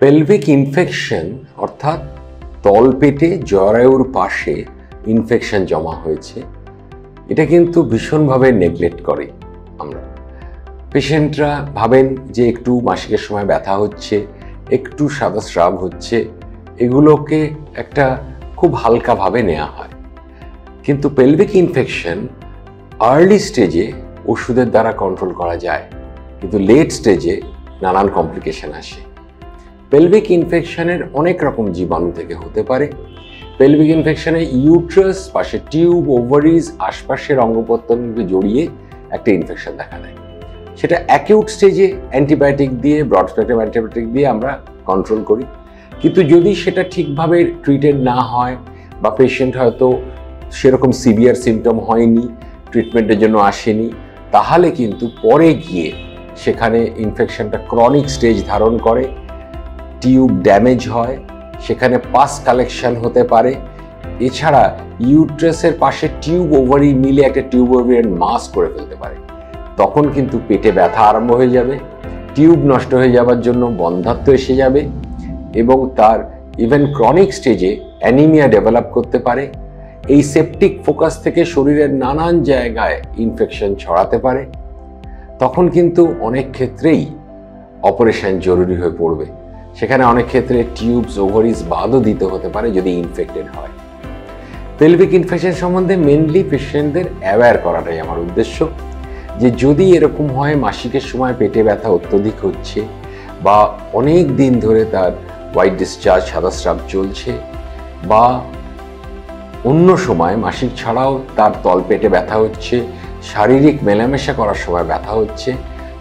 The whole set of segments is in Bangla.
পেলভিক ইনফেকশন অর্থাৎ তলপেটে জরায়ুর পাশে ইনফেকশন জমা হয়েছে, এটা কিন্তু ভীষণভাবে নেগলেক্ট করে আমরা। পেশেন্টরা ভাবেন যে একটু মাসিকের সময় ব্যথা হচ্ছে, একটু সাদা স্রাব হচ্ছে, এগুলোকে একটা খুব হালকাভাবে নেওয়া হয়। কিন্তু পেলভিক ইনফেকশন আর্লি স্টেজে ওষুধের দ্বারা কন্ট্রোল করা যায়, কিন্তু লেট স্টেজে নানান কমপ্লিকেশন আসে। পেলভিক ইনফেকশনের অনেক রকম জীবাণু থেকে হতে পারে। পেলভিক ইনফেকশনে ইউট্রাস, পাশে টিউব, ওভারিজ, আশপাশের অঙ্গপ্রত্যঙ্গকে জড়িয়ে একটা ইনফেকশন দেখা দেয়। সেটা অ্যাকিউট স্টেজে অ্যান্টিবায়োটিক দিয়ে, ব্রড স্পেকট্রাম অ্যান্টিবায়োটিক দিয়ে আমরা কন্ট্রোল করি। কিন্তু যদি সেটা ঠিকভাবে ট্রিটেড না হয় বা পেশেন্ট হয়তো সেরকম সিভিয়ার সিমটম হয়নি, ট্রিটমেন্টের জন্য আসেনি, তাহলে কিন্তু পরে গিয়ে সেখানে ইনফেকশনটা ক্রনিক স্টেজ ধারণ করে, টিউব ড্যামেজ হয়, সেখানে পাস কালেকশন হতে পারে। এছাড়া ইউট্রাসের পাশে টিউব ওভারি মিলে একটা টিউব ওভারিয়ান মাস করে ফেলতে পারে। তখন কিন্তু পেটে ব্যথা আরম্ভ হয়ে যাবে, টিউব নষ্ট হয়ে যাবার জন্য বন্ধ্যাত্ব এসে যাবে এবং তার ইভেন ক্রনিক স্টেজে অ্যানিমিয়া ডেভেলপ করতে পারে। এই সেপটিক ফোকাস থেকে শরীরের নানান জায়গায় ইনফেকশন ছড়াতে পারে। তখন কিন্তু অনেক ক্ষেত্রেই অপারেশন জরুরি হয়ে পড়বে। সেখানে অনেক ক্ষেত্রে টিউবস, ওভারিজ বাদও দিতে হতে পারে যদি ইনফেক্টেড হয়। পেলভিক ইনফেকশন সম্বন্ধে মেনলি পেশেন্টদের অ্যাওয়্যার করাটাই আমার উদ্দেশ্য, যে যদি এরকম হয় মাসিকের সময় পেটে ব্যথা অত্যধিক হচ্ছে বা অনেক দিন ধরে তার হোয়াইট ডিসচার্জ, সাদা স্রাব চলছে, বা অন্য সময় মাসিক ছাড়াও তার তলপেটে ব্যথা হচ্ছে, শারীরিক মেলামেশা করার সময় ব্যথা হচ্ছে,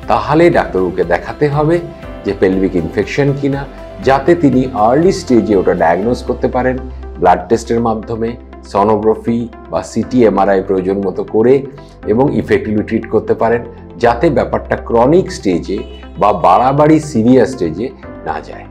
তাহলে ডাক্তারবাবুকে দেখাতে হবে যে পেলভিক ইনফেকশন কিনা, যাতে তিনি আর্লি স্টেজে ওটা ডায়াগনোজ করতে পারেন ব্লাড টেস্টের মাধ্যমে, সোনোগ্রাফি বা সিটি এমআরআই প্রয়োজন মতো করে এবং ইফেক্টিভলি ট্রিট করতে পারেন, যাতে ব্যাপারটা ক্রনিক স্টেজে বা বাড়াবাড়ি সিভিয়ার স্টেজে না যায়।